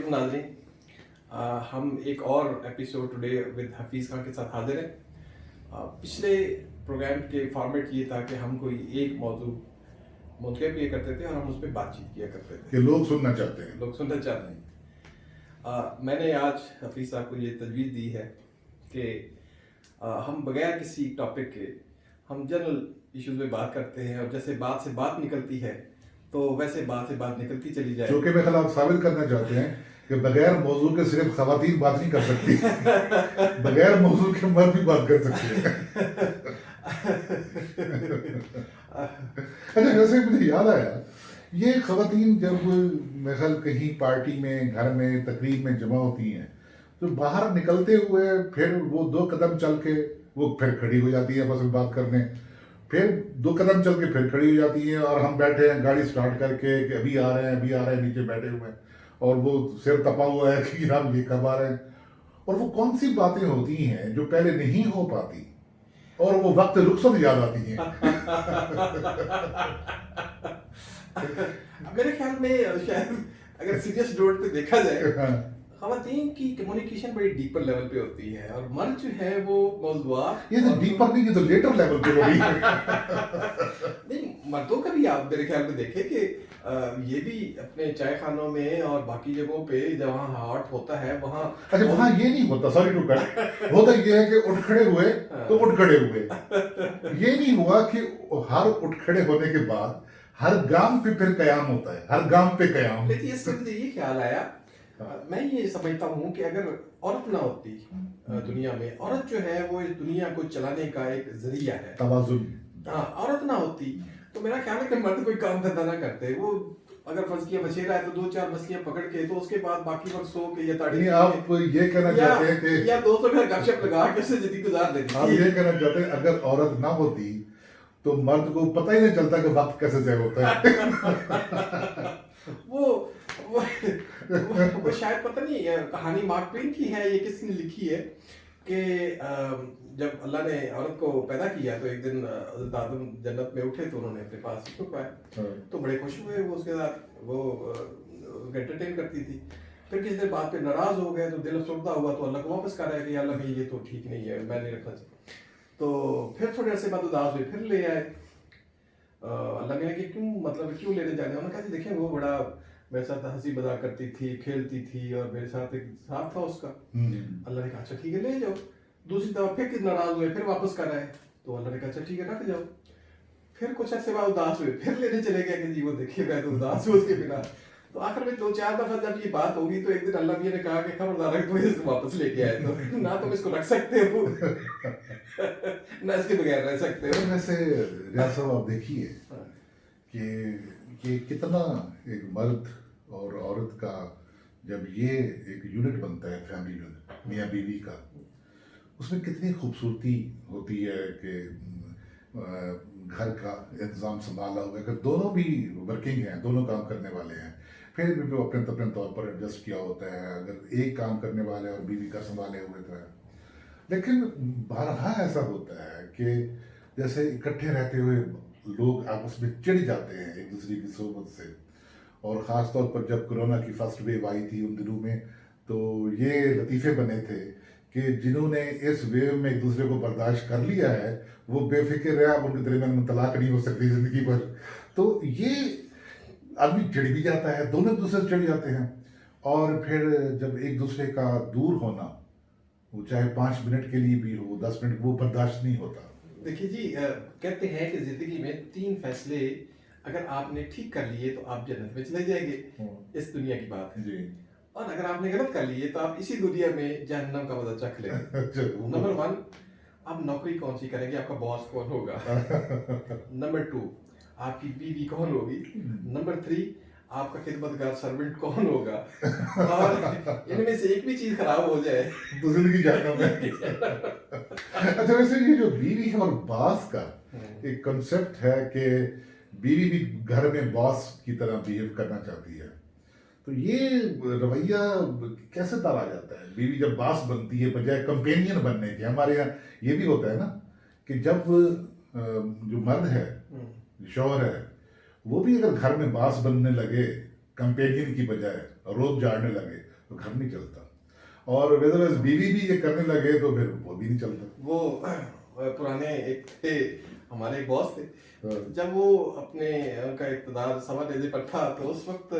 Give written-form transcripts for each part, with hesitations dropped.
वालेकुम नाज़रीन। हम एक और episode today with Hafeez Khan के साथ हाजिर हैं। पिछले प्रोग्राम के फॉर्मेट ये था कि हम कोई एक मौजू मुंतखब किया करते थे और हम उस पर बातचीत किया करते थे कि लोग सुनना चाहते हैं। लोग सुनना चाहते हैं। मैंने आज हफीज़ साहब को ये तजवीज़ दी है कि हम बगैर किसी टॉपिक के हम जनरल इश्यूज़ में बात करते हैं और जैसे बात से बात निकलती है तो वैसे बात से बात निकलती चली जाए। जो कि मेरे खिलाफ साबित करना चाहते हैं कि बगैर मौजू के सिर्फ खवातीन बात नहीं कर सकती बगैर मौजू के मर्द भी बात कर सकते हैं। अच्छा, वैसे मुझे याद आया, ये खवातीन जब मेरे ख्याल कहीं पार्टी में, घर में, तकरीब में जमा होती हैं तो बाहर निकलते हुए फिर वो 2 कदम चल के वो फिर खड़ी हो जाती है बस में बात करने, फिर 2 कदम चल के फिर खड़ी हो जाती है और हम बैठे हैं गाड़ी स्टार्ट करके कि अभी आ रहे हैं, अभी आ रहे हैं, नीचे बैठे हुए हैं और वो सिर तपा हुआ है कि हम ये कब आ रहे हैं। और वो कौन सी बातें होती हैं जो पहले नहीं हो पाती और वो वक्त रुखसत याद आती हैं। मेरे ख्याल में शायद अगर सीरियस नोट पे देखा जाए हाँ। खवातीन की कम्युनिकेशन बड़ी डीपर लेवल पे होती है और मर्द जो है वो मौज़ूआत ये तो डीपर नहीं, ये तो लेटर लेवल पे होगी। नहीं, मर्दों का भी आप मेरे ख्याल में देखें कि ये भी अपने चाय खानों में और बाकी जगहों पे जहाँ हॉट होता है वहाँ अच्छा, वहाँ ये नहीं होता, सॉरी टू कट, होता ये है कि उठ खड़े हुए तो उठ खड़े हुए, ये नहीं हुआ कि हर उठ खड़े होने के बाद हर गांव पे फिर कयाम होता है, हर गांव पे कयाम। लेकिन इससे मुझे ये ख्याल आया, मैं ये समझता हूँ कि अगर औरत ना होती दुनिया में, औरत जो है वो इस दुनिया को चलाने का एक जरिया है, तवाजुन। हाँ, औरत ना होती तो मेरा ख्याल है कि मर्द कोई काम धंधा ना करते। वो अगर फर्ज किया मछेरा है तो 2-4 मछलियां पकड़ के तो उसके बाद बाकी वक्त सो के या ताड़ी नहीं, आप ये कहना चाहते हैं कि या दोस्तों के साथ गपशप लगा के उससे जिंदगी गुजार देती आप ये कहना चाहते हैं अगर औरत ना होती तो मर्द को पता ही नहीं चलता कि वक्त कैसे तय होता है। वो वो शायद पता नहीं कहानी मार्क ट्वेन की है, ये किसने लिखी है कि जब अल्लाह ने औरत को पैदा किया तो एक दिन हज़रत आदम जन्नत में उठे तो उन्होंने अपने पास उसको पाया तो बड़े खुश हुए, वो उसके साथ वो एंटरटेन करती थी। फिर किसी देर बाद पे नाराज हो गए तो दिल अफसरदा हुआ तो अल्लाह को वापस कर रहा है कि अल्लाह भाई ये तो ठीक नहीं है, मैं नहीं रखना चाहिए। तो फिर थोड़े अरसे बाद उदास हुए, फिर ले आए। अल्लाह ने कि क्यों, मतलब क्यों लेने जाने? उन्होंने कहा देखें वो बड़ा मेरे साथ हंसी मजाक करती थी, खेलती थी और मेरे साथ एक साथ था उसका। अल्लाह ने कहा अच्छा ठीक है ले जाओ। दूसरी दफा फिर नाराज हुए, फिर वापस कर आए तो अल्लाह ने कहा अच्छा ठीक है रख जाओ। फिर कुछ ऐसे बाद उदास हुए, फिर लेने चले गए कि जी वो देखिए मैं तो उदास हूँ उसके बिना। तो आखिर में 2-4 दफा जब ये बात होगी तो एक दिन अल्लाह भी ने कहा कि खबरदार अगर तुम इसको वापस लेके आए तो ना तुम इसको रख सकते हो ना इसके बगैर रह सकते हो। वैसे रियाज साहब आप देखिए कि कितना एक मर्द और औरत का जब ये एक यूनिट बनता है, फैमिली यूनिट, मियाँ बीवी का, उसमें कितनी खूबसूरती होती है कि घर का इंतज़ाम संभाला हुआ है। अगर दोनों भी वर्किंग हैं, दोनों काम करने वाले हैं, फिर भी वो अपने तौर पर एडजस्ट किया होता है। अगर एक काम करने वाले और बीवी का संभाले हुए तो है, लेकिन बारहा ऐसा होता है कि जैसे इकट्ठे रहते हुए लोग आपस में चिढ़ जाते हैं एक दूसरे की सोबत से। और ख़ास तौर पर जब कोरोना की फर्स्ट वेव आई थी उन दिनों में तो ये लतीफ़े बने थे कि जिन्होंने इस वेव में एक दूसरे को बर्दाश्त कर लिया है वो बेफिक्र है, अब उनके दरमियान में तलाक नहीं हो सकती ज़िंदगी भर। तो ये आदमी चिढ़ भी जाता है, दोनों एक दूसरे से चिढ़ जाते हैं। और फिर जब एक दूसरे का दूर होना, वो चाहे 5 मिनट के लिए भी हो, 10 मिनट, वो बर्दाश्त नहीं होता। देखिए जी, कहते हैं कि जिंदगी में 3 फैसले अगर आपने ठीक कर लिए तो आप जन्नत में चले जाएंगे, इस दुनिया की बात है जी। और अगर आपने गलत कर लिए तो आप इसी दुनिया में जहन्नम का मजा चख लेंगे। नंबर 1, आप नौकरी कौन सी करेंगे, आपका बॉस कौन होगा। नंबर 2, आपकी बीवी कौन होगी। नंबर 3, आपका खिदमतगार सर्वेंट कौन होगा। और इनमें से एक भी चीज खराब हो जाए तो जिंदगी जहन्नम है। अच्छा, वैसे ये जो बीवी और बॉस का एक कंसेप्ट है कि बीवी भी घर में बॉस की तरह बिहेव करना चाहती है, तो ये रवैया कैसे टाला जाता है? बीवी जब बॉस बनती है बजाय कंपेनियन बनने के। हमारे यहाँ ये भी होता है ना कि जब जो मर्द है, शौहर है, वो भी अगर घर में बॉस बनने लगे कंपेनियन की बजाय, रोब झाड़ने लगे, तो घर नहीं चलता। और वेदरवाइज बीवी भी ये करने लगे तो फिर वो भी नहीं चलता। वो पुराने एक थे, हमारे एक बॉस थे, हाँ। जब वो अपने उनका इक़्तिदार सवा लेने पर था तो उस वक्त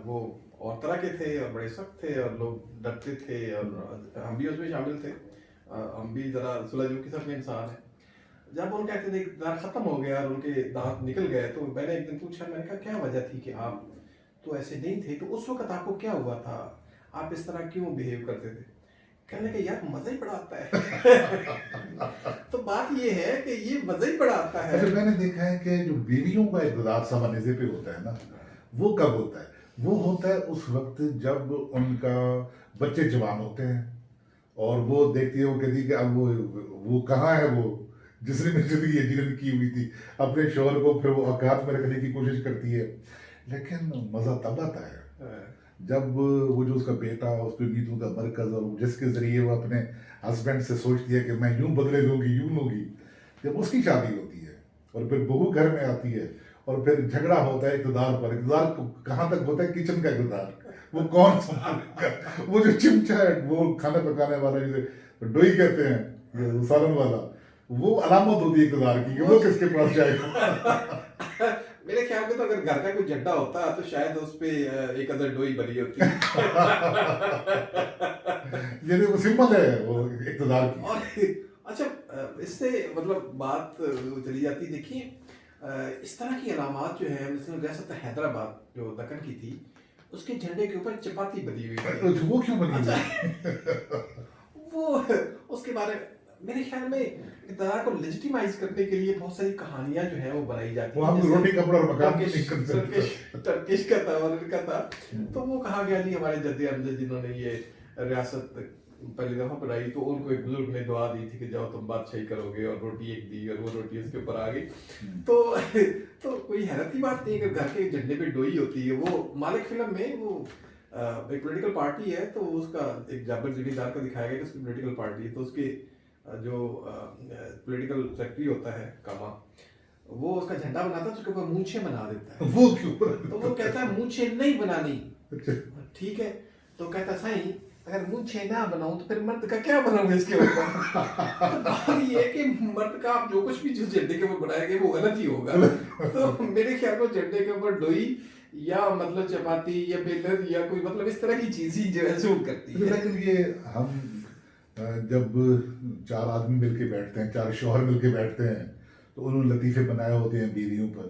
वो और तरह के थे और बड़े सख्त थे और लोग डरते थे और हम भी उसमें शामिल थे। हम भी जरा सुलझ किस्म के इंसान हैं। जब उनका इक़्तिदार खत्म हो गया और उनके दांत निकल गए तो मैंने एक दिन पूछा, मैंने कहा क्या वजह थी कि आप तो ऐसे नहीं थे, तो उस वक्त आपको क्या हुआ था, आप इस तरह क्यों बिहेव करते थे? कहने का यार मजा ही बड़ा आता है। तो बात ये है कि ये मजा ही बड़ा आता है। अच्छा, मैंने देखा है कि जो बीवियों का इक़्तिदार सवानेज़े पे होता है ना, वो कब होता है? वो होता है उस वक्त जब उनका बच्चे जवान होते हैं और वो देखती है, वो कहती है कि अब वो कहाँ है वो जिसने मेरी ज़िंदगी यजीरन की हुई थी। अपने शौहर को फिर वो औकात में रखने की कोशिश करती है। लेकिन मज़ा तब आता है जब वो जो उसका बेटा, उसकी उम्मीदों का मरकज़ और जिसके ज़रिए वो अपने हस्बैंड से सोचती है कि मैं यूँ बदले लूँगी, यूँ लूँगी, जब उसकी शादी होती है और फिर बहू घर में आती है और फिर झगड़ा होता है इक़्तिदार पर। इक़्तिदार कहाँ तक होता है? किचन का इक़्तिदार। वो कौन संभालेगा? वो जो चिमचा है, वो खाना पकाने वाला, जिसे डोई कहते हैं, ये सालन वाला, वो अलामत होती है इक़्तिदार की कि वो किसके पास जाएगा। मेरे ख्याल में तो अगर घर का कोई झंडा होता तो शायद उस पे एक अदर डोई बनी होती। ये वो सिंबल है वो इक़्तिदार की। और अच्छा, इससे मतलब बात चली जाती, देखिए इस तरह की अलामात जो है, मिसल रियासत हैदराबाद जो दक्कन की थी, उसके झंडे के ऊपर चपाती बनी हुई थी। वो क्यों बनी अच्छा, हुई? वो उसके बारे में मेरे ख्याल में इक़्तिदार को लेजिटिमाइज करने के लिए बहुत सारी कहानियां जो है वो बनाई जाती वो हैं। हम जैसे रोटी कपड़ा और मकान की टर्किश नहीं कर सकते। टर्किश का था और इनका था। तो वो कहा गया जी हमारे जद्दे अमजद जिन्होंने ये रियासत पहली दफा बनाई तो उनको एक बुजुर्ग ने दुआ दी थी कि जाओ तुम बादशाही करोगे, और रोटी एक दी और वो रोटी उसके ऊपर आ गई। तो तो कोई हैरत की बात नहीं, अगर घर के झंडे पे डोई होती है। वो मालिक फिल्म में वो एक पॉलिटिकल पार्टी है, तो उसका एक जाबर जमींदार को दिखाया गया कि उसकी पॉलिटिकल पार्टी है, तो उसके जो पॉलिटिकल सेक्रेटरी होता है कामा, वो उसका झंडा बनाता है, उसके ऊपर मूंछे बना देता है। वो क्यों? तो वो कहता है मूंछे नहीं बनानी। अच्छा। ठीक है, तो कहता साईं अगर मूंछे ना बनाऊं तो फिर मर्द का क्या बनाऊंगा इसके ऊपर। तो बात ये है कि मर्द का आप जो कुछ भी जिस झंडे के ऊपर बनाएंगे वो गलत ही होगा। तो मेरे ख्याल में झंडे के ऊपर डोई या मतलब चपाती या बेलन या कोई मतलब इस तरह की चीज ही जो है सूट करती है। लेकिन ये हम जब चार आदमी मिलके बैठते हैं, चार शौहर मिलके बैठते हैं, तो उन्होंने लतीफ़े बनाए होते हैं बीवियों पर।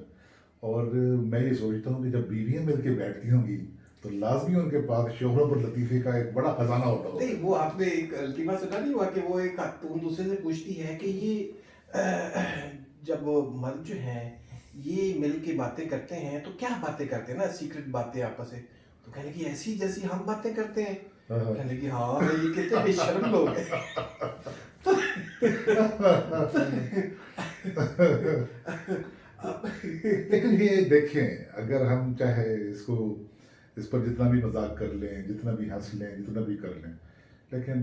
और मैं ये सोचता हूँ कि जब बीवियाँ मिलके बैठती होंगी तो लाजमी उनके पास शौहरों पर लतीफ़े का एक बड़ा खजाना होता होगा। नहीं, वो आपने एक लतीफ़ा सुना नहीं हुआ कि वो एक खातून दूसरे से पूछती है कि ये जब मर्द जो हैं ये मिल के बातें करते हैं तो क्या बातें करते हैं ना, सीक्रेट बातें आपस में, तो कहने की ऐसी जैसी हम बातें करते हैं। कहने की हाँ, ये कितने बेशर्म लोग हैं। लेकिन ये देखें, अगर हम चाहे इस पर जितना भी मजाक कर लें, जितना भी हंस लें, जितना भी कर लें, लेकिन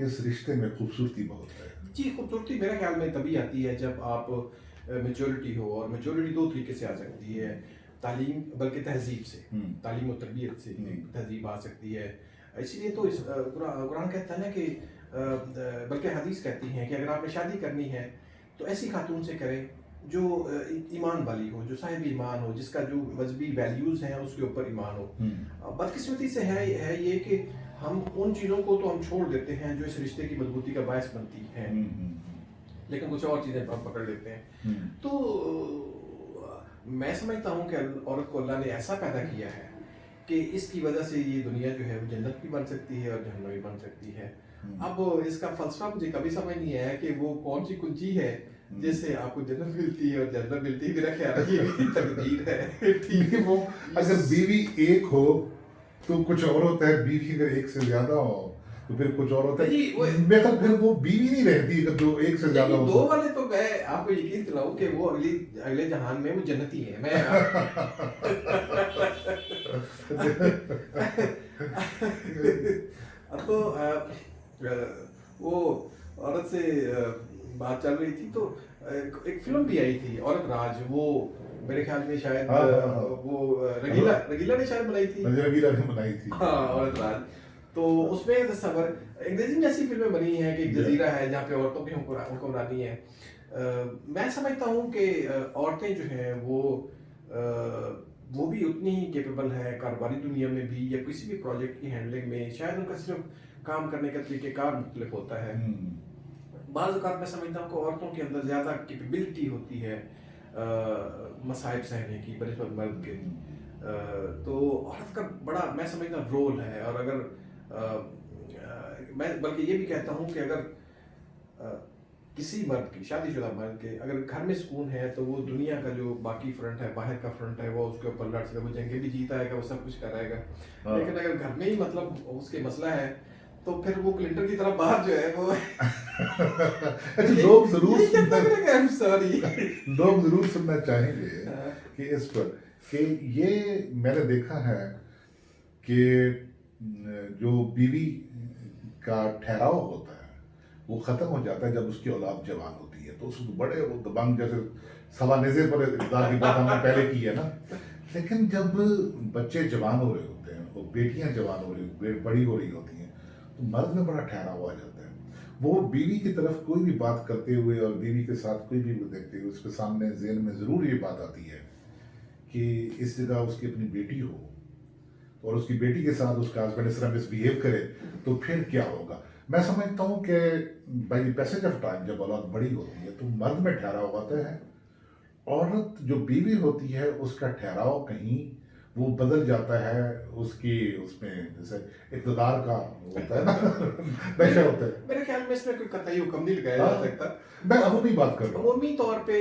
इस रिश्ते में खूबसूरती बहुत है। जी, खूबसूरती मेरे ख्याल में तभी आती है जब आप मेच्योरिटी हो, और मेच्योरिटी दो तरीके से आ सकती है, तालीम बल्कि तहजीब से, तालीम और तरबियत से एक तहजीब आ सकती है। इसलिए तो इस कुरान कहता है ना कि बल्कि हदीस कहती हैं कि अगर आपने शादी करनी है तो ऐसी खातून से करें जो ईमान वाली हो, जो साहिब ईमान हो, जिसका जो मजहबी वैल्यूज़ हैं उसके ऊपर ईमान हो। बदकिस्मती से है ये कि हम उन चीज़ों को तो हम छोड़ देते हैं जो इस रिश्ते की मजबूती का बायस बनती हैं, लेकिन कुछ और चीज़ें हम पकड़ लेते हैं। तो मैं समझता हूँ कि औरत को अल्लाह ने ऐसा पैदा किया है कि इसकी वजह से ये दुनिया जो है वो जन्नत भी बन सकती है और जहन्नम भी बन सकती है। अब इसका फलसफा मुझे कभी समझ नहीं आया कि वो कौन सी कुंजी है जिससे आपको जन्नत मिलती है और जन्नत मिलती है। मेरा ख्याल है ये भी तकदीर है। ठीक है, वो अगर बीवी एक हो तो कुछ और होता है, बीवी अगर एक से ज्यादा हो तो फिर कुछ और होता है। बेहतर फिर वो बीवी नहीं रहती अगर जो एक से ज्यादा हो। दो वाले तो मैं आपको यकीन दिलाऊं कि वो अगले जहान में वो जन्नती है। मैं अब तो वो औरत से बात चल रही थी तो एक फिल्म भी आई थी औरत राज, वो मेरे ख्याल में शायद हाँ हाँ हाँ। वो रगीला रगीला ने शायद बनाई थी। नजर गिरा ने बनाई थी। हाँ, औरत राज। तो उसमें सबर अंग्रेजी में ऐसी फिल्में बनी हैं कि एक जजीरा है जहाँ पे औरतों की हुक्मरानी है। मैं समझता हूँ कि औरतें जो हैं वो भी उतनी ही केपेबल है कारोबारी दुनिया में भी, या किसी भी प्रोजेक्ट की हैंडलिंग में। शायद उनका सिर्फ काम करने का तरीक़ेकार मुख्तलिफ होता है। बाज़ औक़ात मैं समझता हूँ कि औरतों के अंदर ज़्यादा कैपेबिलिटी होती है मसाइब सहने की बनिस्बत मर्द के। तो औरत का बड़ा मैं समझता हूँ रोल है। और अगर मैं बल्कि ये भी कहता हूँ कि अगर अ, किसी मर्द की, शादीशुदा मर्द के अगर घर में सुकून है तो वो दुनिया का जो बाकी फ्रंट है, बाहर का फ्रंट है, वो उसके ऊपर लड़ सकता है, वो जंगे भी जीता आएगा, वो सब कुछ कराएगा। हाँ। लेकिन अगर घर में ही मतलब उसके मसला है तो फिर वो क्लिंटन की तरह बाहर जो है वो अच्छा, लोग जरूर सॉरी लोग जरूर सुनना चाहेंगे कि इस पर कि ये मैंने देखा है कि जो बीवी का ठहराव होता है वो ख़त्म हो जाता है जब उसकी औलाद जवान होती है। तो उस बड़े वो दबंग जैसे सवानेज़े पर इक़्तिदार की बात हमने पहले की है ना। लेकिन जब बच्चे जवान हो रहे होते हैं और बेटियां जवान हो रही बड़ी हो रही होती हैं तो मर्द में बड़ा ठहराव आ जाता है। वो बीवी की तरफ कोई भी बात करते हुए और बीवी के साथ कोई भी वो देखते हुए उसके सामने ज़हन में ज़रूर ये बात आती है कि इस जगह उसकी अपनी बेटी हो और उसकी बेटी के साथ उसका हस्बैंड इस तरह मिसबिहेव करे तो फिर क्या होगा। मैं समझता हूँ कि by the passage of time जब औलाद बड़ी होती है तो मर्द में ठहराव होता है। औरत जो बीवी होती है उसका ठहराव कहीं वो बदल जाता है उसकी उसमें जैसे इक़्तिदार का होता है ना नशा होता है। मेरे ख्याल में इसमें कोई कतई हुक्म नहीं लगाया जा सकता। मैं अमूमी बात कर रहा हूँ। अमूमी तौर पे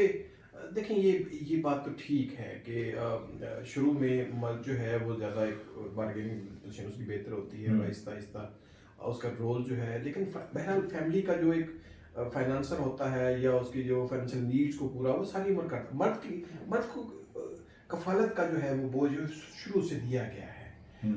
देखें, ये बात तो ठीक है कि शुरू में मर्द जो है वो ज़्यादा एक बार्गेनिंग पोजीशन उसकी बेहतर होती है, आहिस्ता आहिस्ता उसका रोल जो है। लेकिन बहरहाल फैमिली का जो एक फाइनेंसर होता है या उसकी जो फाइनेंशियल नीड्स को पूरा वो सारी उम्र करता है। मर्द को कफालत का जो है वो बोझ शुरू से दिया गया है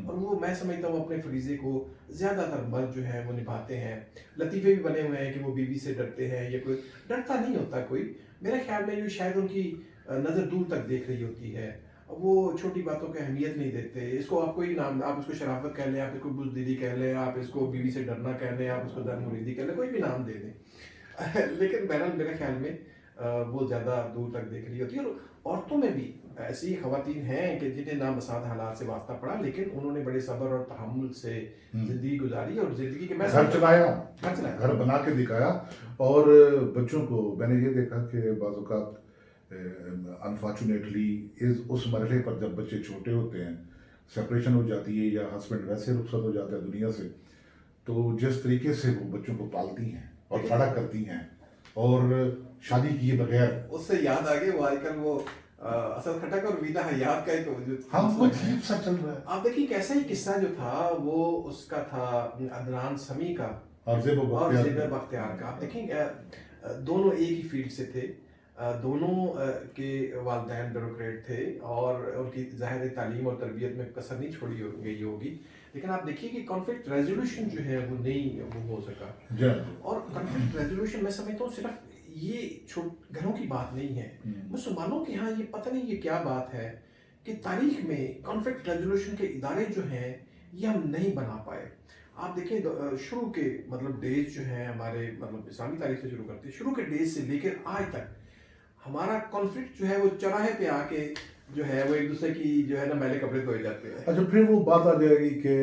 और वो मैं समझता हूँ अपने फरीजे को ज़्यादातर मर्द जो है वो निभाते हैं। लतीफ़े भी बने हुए हैं कि वो बीवी से डरते हैं, या कोई डरता नहीं होता कोई। मेरे ख्याल में ये शायद उनकी नज़र दूर तक देख रही होती है। वो छोटी बातों की अहमियत नहीं देते। इसको आप कोई नाम, आप इसको शराफत कह लें, आप इसको बुज़दिली कह लें, आप इसको बीवी से डरना कह लें, आप इसको ज़न-मुरीदी कह लें, कोई भी नाम दे दें। लेकिन बहरहाल मेरे ख्याल में वो ज़्यादा दूर तक देख रही होती है। और औरतों में भी ऐसी ख़वातीन हैं कि जिन्हें नामसाद हालात से वास्ता पड़ा, लेकिन उन्होंने बड़े सब्र और तहम्मुल से ज़िंदगी गुजारी और ज़िंदगी के घर चलाया, घर बना के दिखाया। और बच्चों को मैंने ये देखा कि बाज़ औक़ात अनफॉर्चुनेटली उस मरहले पर जब बच्चे छोटे होते हैं, सेपरेशन हो जाती है या हस्बैंड वैसे रुखसत हो जाता है दुनिया से, तो जिस तरीके से वो बच्चों को पालती हैं और बड़ा करती हैं और शादी किए बगैर। उससे याद आ गया वो आजकल वो असद खटक और वीना हयात का एक वजूद हाँ, वो अजीब सा चल रहा है। आप देखिए कैसा ही किस्सा जो था वो उसका था अदनान समी का और ज़ेब बख्तियार का। आप देखेंगे दोनों एक ही फील्ड से थे, दोनों के वालिदैन ब्यूरोक्रेट थे और उनकी ज़ाहिर तालीम और तरबियत में कसर नहीं छोड़ी गई होगी। लेकिन आप देखिए कि कॉन्फ्लिक्ट रेजोल्यूशन जो है वो नहीं वो हो सका। और कॉन्फ्लिक्ट रेजोल्यूशन मैं समझता हूँ सिर्फ ये घरों की बात नहीं है। मुसलमानों के यहाँ ये पता नहीं ये क्या बात है कि तारीख में कॉन्फ्लिक्ट रेजोल्यूशन के इदारे जो हैं ये हम नहीं बना पाए। आप देखिए शुरू के मतलब डेज जो हैं हमारे, मतलब इस्लामी तारीख से शुरू करते हैं, शुरू के डेज से लेकर आज तक हमारा कॉन्फ्लिक्ट जो है वो चौराहे पे आके जो है वो एक दूसरे की जो है ना मैले कपड़े धोए जाते हैं। अच्छा, फिर वो बात आ जाएगी कि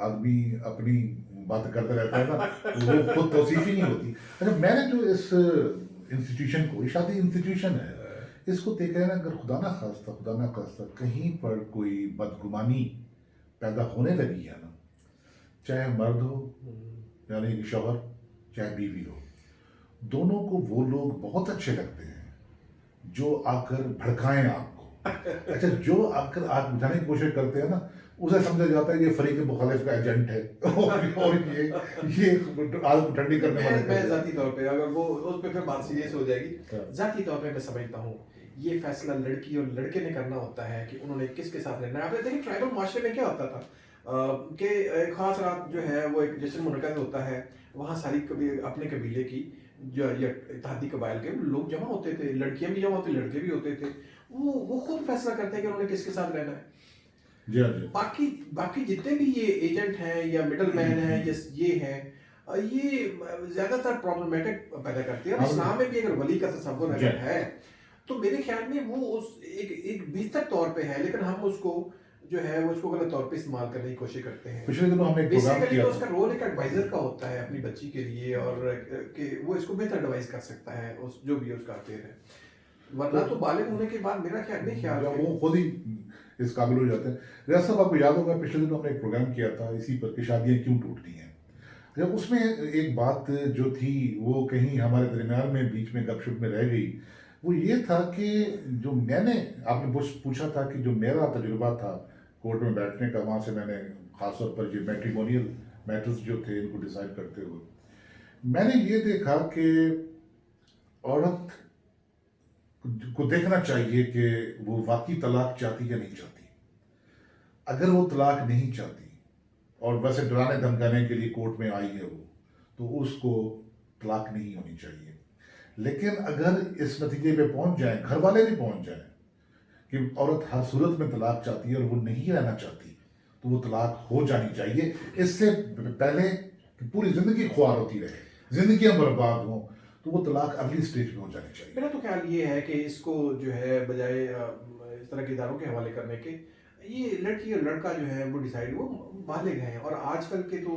आदमी अपनी बात करते रहता है ना, वो खुद तौसीफ ही नहीं होती। अच्छा, मैंने जो इस इंस्टीट्यूशन को, शादी इंस्टीट्यूशन है, इसको देख रहे हैं अगर खुदा ना खास्ता कहीं पर कोई बदगुमानी पैदा होने लगी है ना, चाहे मर्द हो यानी कि शौहर, चाहे बीवी हो, दोनों को वो लोग बहुत अच्छे लगते हैं जो आकर भड़काएं आपको। अच्छा, जो आकर आग बुझाने की कोशिश करते हैं ना, उसे समझा जाता है ये फरीक मुखालिफ का एजेंट है और ये आग को ठंडी करने वाले। मैं ज़ाती तौर पे अगर वो उस पे फिर बात सीरियस हो जाएगी। ज़ाती तौर पे मैं समझता हूँ ये फैसला लड़की और लड़के ने करना होता है कि उन्होंने किसके साथ रहना है। आपने देखिए ट्राइबल माशरे में क्या होता था, कि एक खास रात जो है वो एक जश्न मुनक़द होता है, वहाँ सारी अपने कबीले की जो या इत्तेहादी कबाइल के लोग जमा होते थे, लड़कियां भी जमा होती, लड़के भी होते थे। वो खुद फैसला करते हैं कि उन्होंने किसके साथ रहना है। जी हाँ जी। बाकी बाकी जितने भी ये एजेंट हैं या मिडल मैन हैं ये हैं, ये ज्यादातर प्रॉब्लमेटिक पैदा करती है। और हाँ, इस्लाम में भी अगर वली का तस्वुर जी अगर है तो मेरे ख्याल में वो उस एक बेहतर तौर पे है, लेकिन हम उसको जो है वो उसको गलत तौर पे इस्तेमाल करने की कोशिश करते हैं। पिछले दिनों हमने एक प्रोग्राम बेसिकली किया तो था। उसका रोल एक एडवाइजर का होता है अपनी बच्ची के लिए, और कि वो इसको बेहतर एडवाइस कर सकता है उस जो भी उसका अफेयर है। वरना तो बालिग होने के बाद मेरा ख्याल नहीं ख्याल जब है। वो खुद ही इस काबिल हो जाते हैं। रियाज साहब, आपको याद होगा पिछले दिनों हमने एक प्रोग्राम किया था इसी पर कि शादियाँ क्यों टूटती हैं। जब उसमें एक बात जो थी वो कहीं हमारे दरमियान में बीच में गपशप में रह गई, वो ये था कि जो मैंने आपने पूछा था कि जो मेरा तजुर्बा था कोर्ट में बैठने का, वहाँ से मैंने ख़ासतौर पर ये मैट्रिमोनियल मैटर्स जो थे इनको डिसाइड करते हुए मैंने ये देखा कि औरत को देखना चाहिए कि वो वाकई तलाक चाहती या नहीं चाहती। अगर वो तलाक नहीं चाहती और वैसे डराने धमकाने के लिए कोर्ट में आई है वो, तो उसको तलाक नहीं होनी चाहिए। लेकिन अगर इस नतीजे पे पहुंच जाए, घर वाले भी पहुंच जाए कि औरत हर सूरत में तलाक चाहती है और वो नहीं रहना चाहती, तो वो तलाक हो जानी चाहिए। इससे पहले कि पूरी जिंदगी ख्वार होती रहे, जिंदगियां बर्बाद हों, तो वो तलाक अगली स्टेज पे हो जानी चाहिए। मेरा तो ख्याल ये है कि इसको जो है बजाय इस तरह के इदारों के हवाले करने के, ये लड़की और लड़का जो है वो डिसाइड, वो बालिग हैं और आजकल के तो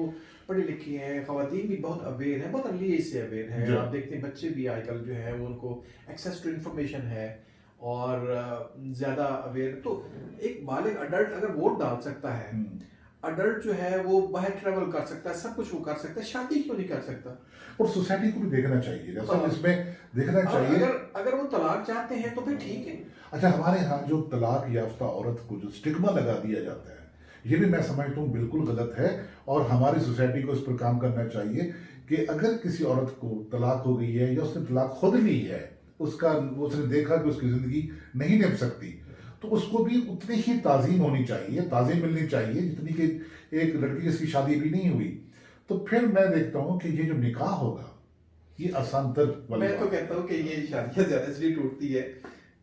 पढ़े लिखे हैं, खवातीन भी बहुत अवेयर हैं, बहुत अर्ली एज से अवेयर हैं। आप देखते हैं बच्चे भी आजकल जो है वो उनको एक्सेस टू इन्फॉर्मेशन है और ज़्यादा अवेयर। तो एक बालिग अडल्ट अगर वोट डाल सकता है, अडल्ट जो है वो बाहर ट्रेवल कर सकता है, सब कुछ वो कर सकता है, शादी क्यों नहीं कर सकता? और सोसाइटी को भी देखना चाहिए, जैसा हाँ। इसमें देखना चाहिए। अगर वो तलाक चाहते हैं तो फिर ठीक है। अच्छा, हमारे यहाँ जो तलाक याफ्ता औरत को जो स्टिग्मा लगा दिया जाता है, ये भी मैं समझता हूँ बिल्कुल गलत है। और हमारी सोसाइटी को इस पर काम करना चाहिए कि अगर किसी औरत को तलाक हो गई है या उसने तलाक खुद ली है, उसने देखा कि उसकी ज़िंदगी नहीं निभ सकती, तो उसको भी उतनी ही ताज़ीम होनी चाहिए, ताज़ीम मिलनी चाहिए जितनी कि एक लड़की जिसकी शादी भी नहीं हुई। तो फिर मैं देखता हूँ कि ये जो निकाह होगा ये आसानतर वाली मैं तो बात है। कहता हूँ कि ये शादियाँ ज़्यादा इसलिए टूटती है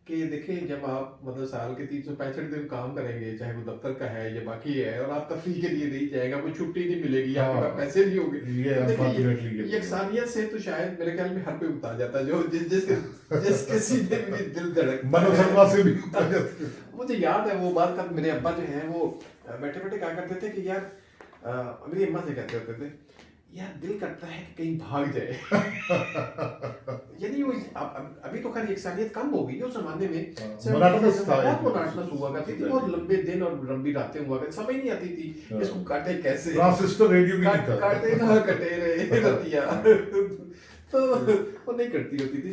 कि देखें, जब आप मतलब साल के 365 दिन काम करेंगे, चाहे वो दफ्तर का है या बाकी है, और आप तफरीह के लिए नहीं जाएगा, कोई छुट्टी नहीं मिलेगी, आपके पास पैसे नहीं होंगे, ये तो देखिए अनफॉर्चुनेटली ये यकसानियत से तो शायद मेरे ख्याल में हर कोई उता जाता है, जो जिसके सीने में दिल धड़कता मनोधर्मा है। से भी उतर जाते हैं। मुझे याद है वो बात, कब मेरे अब्बा जो है वो बैठे बैठे क्या करते थे कि यार मेरी अम्मा से कहते होते थे, यार दिल करता है कि कहीं भाग जाए। यानी वो अभी तो खैर यकसानियत कम हो गई है, उस जमाने में मोनाटोनस था, बहुत मोनाटोनस हुआ करती थी, बहुत लंबे दिन और लंबी रातें हुआ करती, समझ नहीं आती थी इसको काटे कैसे, ट्रांसिस्टर रेडियो भी नहीं था। काटे ना कटे रे रतिया। तो वो नहीं करती होती थी,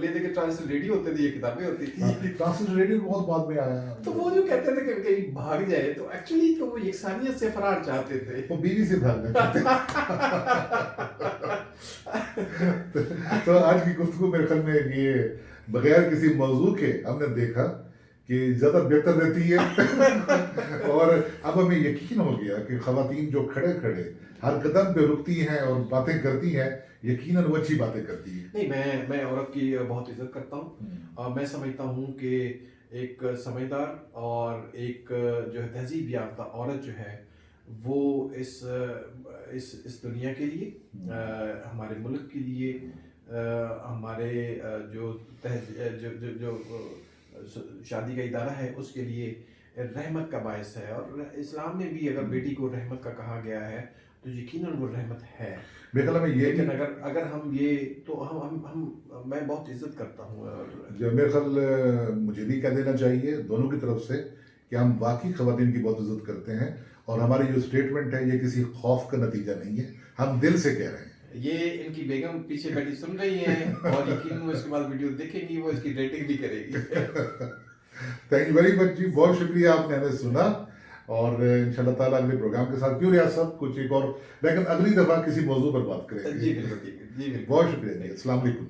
ले दे के ट्रांसलेट रेडियो होते थे, ये किताबें होती थी। ट्रांसिस्टर रेडियो बहुत बाद में आया। तो वो जो कहते थे कि कहीं भाग जाए, तो एक्चुअली तो वो यकसानियत से फरार चाहते थे। वो बीवी से भागना चाहते थे। तो आज की गुफ्तगू मेरे ख्याल में ये बगैर किसी मौजू के हमने देखा कि ज़्यादा बेहतर रहती है। और अब हमें यकीन हो गया कि ख़वातीन जो खड़े खड़े हर कदम पे रुकती हैं और बातें करती हैं, यकीनन वो अच्छी बातें करती है। नहीं, मैं औरत की बहुत इज्जत करता हूँ। मैं समझता हूँ कि एक समझदार और एक जो है तहजीब याफ्ता औरत जो है वो इस दुनिया के लिए, हमारे मुल्क के लिए, हमारे जो शादी का इदारा है उसके लिए रहमत का बायस है। और इस्लाम में भी अगर बेटी को रहमत का कहा गया है तो यकीनन वो रहमत है। मेरे ख्याल में ये लेकिन अगर हम ये तो हम मैं बहुत इज्जत करता हूँ। और जो मेरे ख्याल मुझे भी कह देना चाहिए दोनों की तरफ से कि हम वाकई ख़वातीन की बहुत इज्जत करते हैं, और हमारी जो स्टेटमेंट है ये किसी खौफ का नतीजा नहीं है, हम दिल से कह रहे हैं। ये इनकी बेगम पीछे बैठी सुन रही है और यकीन वो इसके बाद वीडियो देखेंगी, वो इसकी रेटिंग भी करेगी। थैंक यू वेरी मच जी, बहुत शुक्रिया आपने हमें सुना। और इंशाल्लाह ताला अगले प्रोग्राम के साथ क्यों रियाज साहब कुछ एक और, लेकिन अगली दफ़ा किसी मौजू पर बात करेंगे। जी बिल्कुल, जी बिल्कुल। बहुत शुक्रिया जी, अस्सलाम वालेकुम।